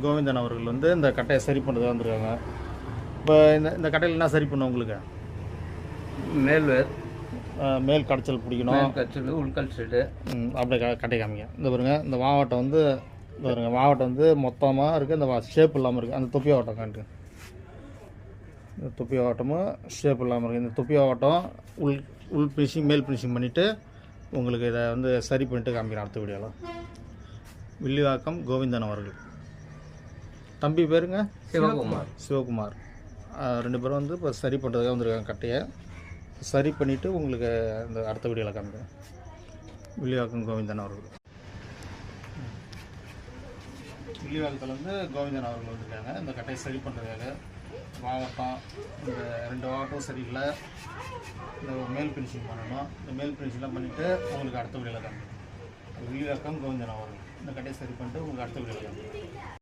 கோவிந்தன் அவர்கள் இந்த கட்டையை சரி பண்ணுறதா வந்திருக்காங்க. இப்போ இந்த கட்டையில் என்ன சரி பண்ணும் உங்களுக்கு? மேல் கடைச்சல் பிடிக்கணும், கடைச்சல் உள்கடைச்சல். அப்படியே கட்டை காமிங்க. இந்த பாருங்க, இந்த மாவட்டம் பாருங்க, மாவட்டம் மொத்தமாக இருக்குது. இந்த ஷேப் இல்லாமல் இருக்குது. அந்த தொப்பி ஆவட்டம் காட்டு. இந்த தொப்பி ஆவட்டமும் ஷேப் இல்லாமல் இருக்குது. இந்த தொப்பி ஆவட்டம் உள் ஃபினிஷிங் மேல் ஃபினிஷிங் பண்ணிவிட்டு உங்களுக்கு இதை சரி பண்ணிட்டு காமிக்கிறேன் அடுத்த வீடியோவில். வில்லிவாக்கம் கோவிந்தன் அவர்கள். தம்பி பேருங்க சிவகுமார். ரெண்டு பேரும் இப்போ சரி பண்ணுறதுக்காக வந்திருக்காங்க. கட்டையை சரி பண்ணிவிட்டு உங்களுக்கு இந்த அடுத்த வீடியோவில் காமிக்கிறேன். வில்லிவாக்கம் கோவிந்தன் அவர்கள். வில்லிவாக்கத்தில் கோவிந்தன் அவர்கள் வந்திருக்காங்க. இந்த கட்டையை சரி பண்ணுறதுக்காக மாவட்டம் இந்த 2 மாவட்டம் சரியில்லை. இந்த மேல் ஃபினிஷிங் பண்ணணும். இந்த மேல் ஃபினிஷிங்லாம் பண்ணிவிட்டு உங்களுக்கு அடுத்த வீடியோவில் காமிக்கிறேன். வில்லிவாக்கம் கோவிந்தன் அவர்கள். இந்த கட்டையை சரி பண்ணிட்டு உங்களுக்கு அடுத்த வீடியோவில் காமிக்கிறேன்.